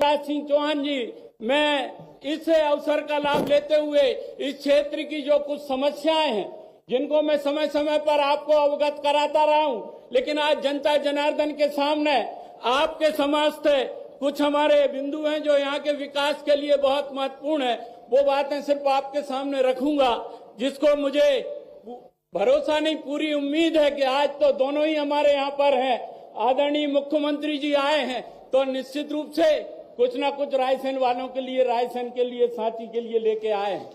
शिवराज सिंह चौहान जी, मैं इस अवसर का लाभ लेते हुए इस क्षेत्र की जो कुछ समस्याएं हैं जिनको मैं समय समय पर आपको अवगत कराता रहा हूं, लेकिन आज जनता जनार्दन के सामने आपके समस्त कुछ हमारे बिंदु हैं जो यहाँ के विकास के लिए बहुत महत्वपूर्ण है, वो बातें सिर्फ आपके सामने रखूंगा, जिसको मुझे भरोसा नहीं पूरी उम्मीद है कि आज तो दोनों ही हमारे यहाँ पर हैं, आदरणीय मुख्यमंत्री जी आए हैं तो निश्चित रूप से कुछ ना कुछ रायसेन वालों के लिए, रायसेन के लिए, सांची के लिए लेके आए हैं।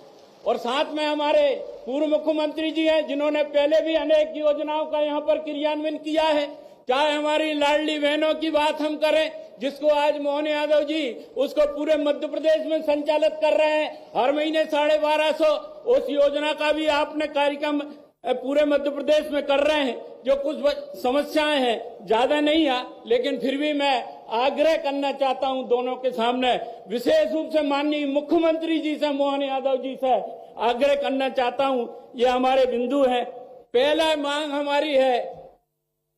और साथ में हमारे पूर्व मुख्यमंत्री जी हैं जिन्होंने पहले भी अनेक योजनाओं का यहाँ पर क्रियान्वयन किया है। चाहे हमारी लाडली बहनों की बात हम करें, जिसको आज मोहन यादव जी उसको पूरे मध्य प्रदेश में संचालित कर रहे हैं, हर महीने 1250, उस योजना का भी आपने कार्यक्रम पूरे मध्य प्रदेश में कर रहे हैं। जो कुछ समस्याएं हैं ज्यादा नहीं है, लेकिन फिर भी मैं आग्रह करना चाहता हूं दोनों के सामने, विशेष रूप से माननीय मुख्यमंत्री जी से, मोहन यादव जी से आग्रह करना चाहता हूं। ये हमारे बिंदु हैं। पहला मांग हमारी है,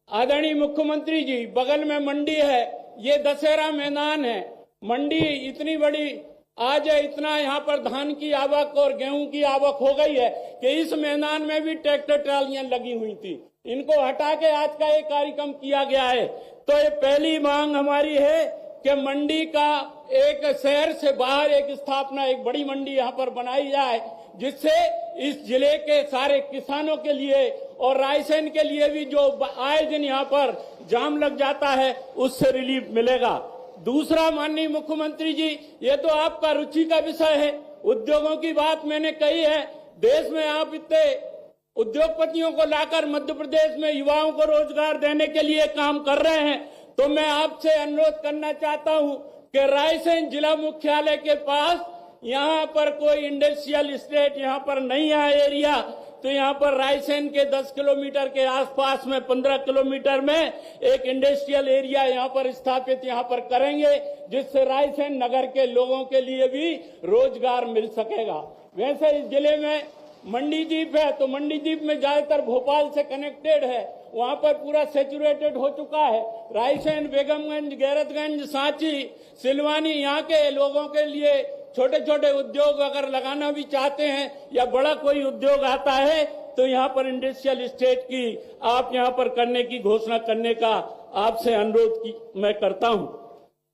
आदरणीय मुख्यमंत्री जी, बगल में मंडी है, ये दशहरा मैदान है, मंडी इतनी बड़ी आज है, इतना यहाँ पर धान की आवक और गेहूं की आवक हो गई है कि इस मैदान में भी ट्रैक्टर ट्रालियां लगी हुई थी, इनको हटा के आज का एक कार्यक्रम किया गया है। तो ये पहली मांग हमारी है कि मंडी का एक शहर से बाहर एक स्थापना, एक बड़ी मंडी यहाँ पर बनाई जाए, जिससे इस जिले के सारे किसानों के लिए और रायसेन के लिए भी जो आए दिन यहाँ पर जाम लग जाता है उससे रिलीफ मिलेगा। दूसरा, माननीय मुख्यमंत्री जी, ये तो आपका रुचि का विषय है, उद्योगों की बात मैंने कही है, देश में आप इतने उद्योगपतियों को लाकर मध्य प्रदेश में युवाओं को रोजगार देने के लिए काम कर रहे हैं, तो मैं आपसे अनुरोध करना चाहता हूं कि रायसेन जिला मुख्यालय के पास यहाँ पर कोई इंडस्ट्रियल एस्टेट यहाँ पर नहीं है एरिया, तो यहाँ पर रायसेन के 10 किलोमीटर के आसपास में 15 किलोमीटर में एक इंडस्ट्रियल एरिया यहाँ पर स्थापित यहाँ पर करेंगे, जिससे रायसेन नगर के लोगों के लिए भी रोजगार मिल सकेगा। वैसे इस जिले में मंडीदीप है, तो मंडीदीप में ज्यादातर भोपाल से कनेक्टेड है, वहां पर पूरा सेचुरेटेड हो चुका है। रायसेन, बेगमगंज, गैरतगंज, सांची, सिलवानी, यहाँ के लोगों के लिए छोटे छोटे उद्योग अगर लगाना भी चाहते हैं या बड़ा कोई उद्योग आता है, तो यहाँ पर इंडस्ट्रियल एस्टेट की आप यहाँ पर करने की घोषणा करने का आपसे अनुरोध मैं करता हूँ।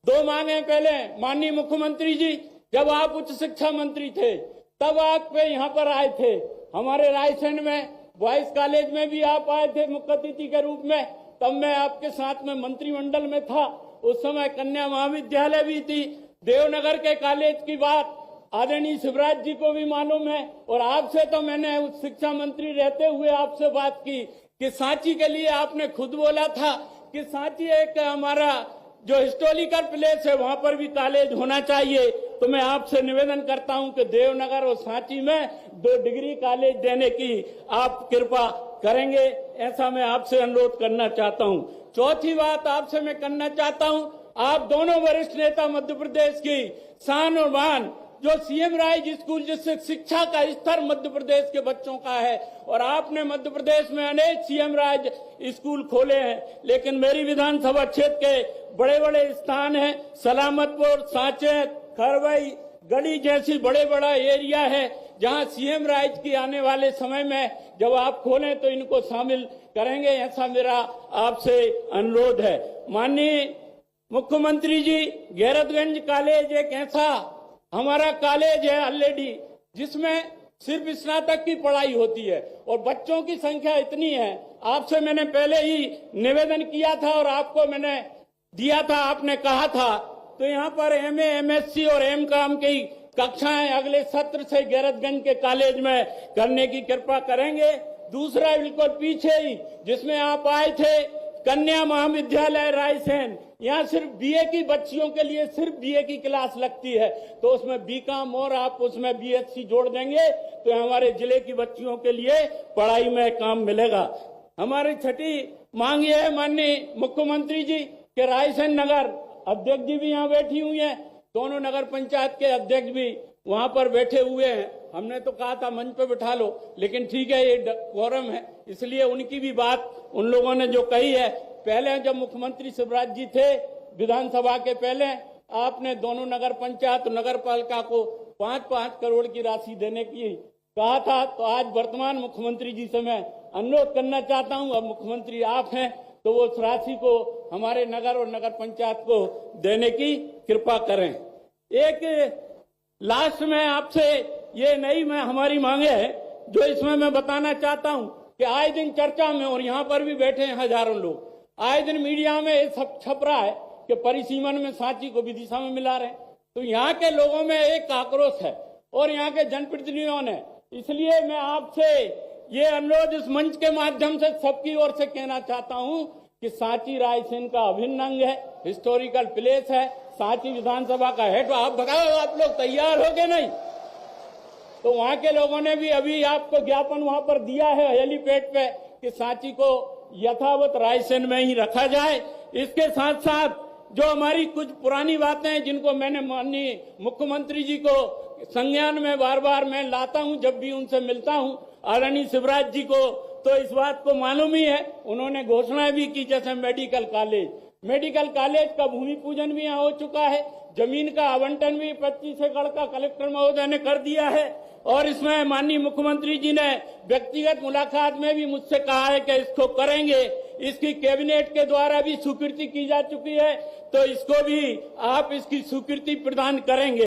दो मांगे, पहले माननीय मुख्यमंत्री जी, जब आप उच्च शिक्षा मंत्री थे तब आप पे यहाँ पर आए थे, हमारे रायसेन में बॉयज कॉलेज में भी आप आए थे मुख्य अतिथि के रूप में, तब मैं आपके साथ में मंत्रिमंडल में था, उस समय कन्या महाविद्यालय भी थी। देवनगर के कॉलेज की बात आदरणीय शिवराज जी को भी मालूम है, और आपसे तो मैंने उच्च शिक्षा मंत्री रहते हुए आपसे बात की कि सांची के लिए आपने खुद बोला था कि सांची एक हमारा जो हिस्टोरिकल प्लेस है, वहां पर भी कॉलेज होना चाहिए। तो मैं आपसे निवेदन करता हूं कि देवनगर और सांची में 2 डिग्री कॉलेज देने की आप कृपा करेंगे, ऐसा मैं आपसे अनुरोध करना चाहता हूं। चौथी बात आपसे मैं करना चाहता हूं, आप दोनों वरिष्ठ नेता मध्य प्रदेश की शान और मान, जो सीएम राइज स्कूल, जिससे शिक्षा का स्तर मध्य प्रदेश के बच्चों का है, और आपने मध्य प्रदेश में अनेक सीएम राइज स्कूल खोले हैं, लेकिन मेरी विधानसभा क्षेत्र के बड़े बड़े स्थान हैं, सलामतपुर, सांचेत, खरवई, गढ़ी जैसी बड़े बड़ा एरिया है, जहां सीएम राइज की आने वाले समय में जब आप खोलें तो इनको शामिल करेंगे, ऐसा मेरा आपसे अनुरोध है। माननीय मुख्यमंत्री जी, गैरतगंज कॉलेज एक ऐसा हमारा कॉलेज है ऑलरेडी, जिसमें सिर्फ स्नातक की पढ़ाई होती है और बच्चों की संख्या इतनी है। आपसे मैंने पहले ही निवेदन किया था और आपको मैंने दिया था, आपने कहा था, तो यहाँ पर एमए, एमएससी और एमकॉम की कक्षाएं अगले सत्र से गैरतगंज के कॉलेज में करने की कृपा करेंगे। दूसरा बिल्कुल पीछे ही जिसमें आप आए थे, कन्या महाविद्यालय रायसेन, यहाँ सिर्फ बीए की बच्चियों के लिए सिर्फ बीए की क्लास लगती है, तो उसमें बीकॉम और आप उसमें बीएससी जोड़ देंगे तो हमारे जिले की बच्चियों के लिए पढ़ाई में काम मिलेगा। हमारी छठी मांग ये है माननीय मुख्यमंत्री जी कि रायसेन नगर अध्यक्ष जी भी यहाँ बैठी हुई हैं, दोनों नगर पंचायत के अध्यक्ष भी वहां पर बैठे हुए हैं। हमने तो कहा था मंच पे बिठा लो, लेकिन ठीक है, ये कोरम है, इसलिए उनकी भी बात उन लोगों ने जो कही है, पहले जब मुख्यमंत्री शिवराज जी थे विधानसभा के पहले, आपने दोनों नगर पंचायत और नगर पालिका को 5-5 करोड़ की राशि देने की कहा था। तो आज वर्तमान मुख्यमंत्री जी से मैं अनुरोध करना चाहता हूं, अब मुख्यमंत्री आप हैं तो वो उस राशि को हमारे नगर और नगर पंचायत को देने की कृपा करें। एक लास्ट में आपसे ये नई में हमारी मांगे है जो इसमें मैं बताना चाहता हूं कि आए दिन चर्चा में, और यहाँ पर भी बैठे हैं हजारों लोग, आए दिन मीडिया में ये सब छप रहा है कि परिसीमन में सांची को विदिशा में मिला रहे हैं। तो यहाँ के लोगों में एक आक्रोश है और यहाँ के जनप्रतिनिधियों ने, इसलिए मैं आपसे ये अनुरोध इस मंच के माध्यम से सबकी ओर से कहना चाहता हूं कि सांची रायसेन का अभिन्न अंग है, हिस्टोरिकल प्लेस है, सांची विधानसभा का हेड। आप बताओ, आप लोग तैयार हो गए नहीं? तो वहां के लोगों ने भी अभी आपको ज्ञापन वहां पर दिया है हेलीपैड पे कि सांची को यथावत रायसेन में ही रखा जाए। इसके साथ साथ जो हमारी कुछ पुरानी बातें हैं जिनको मैंने माननीय मुख्यमंत्री जी को संज्ञान में बार बार मैं लाता हूं, जब भी उनसे मिलता हूं, आदरणीय शिवराज जी को तो इस बात को मालूम ही है, उन्होंने घोषणा भी की, जैसे मेडिकल कॉलेज का भूमि पूजन भी यहाँ हो चुका है, जमीन का आवंटन भी 25 एकड़ का कलेक्टर महोदय ने कर दिया है। और इसमें माननीय मुख्यमंत्री जी ने व्यक्तिगत मुलाकात में भी मुझसे कहा है कि इसको करेंगे। इसकी कैबिनेट के द्वारा भी स्वीकृति की जा चुकी है, तो इसको भी आप इसकी स्वीकृति प्रदान करेंगे।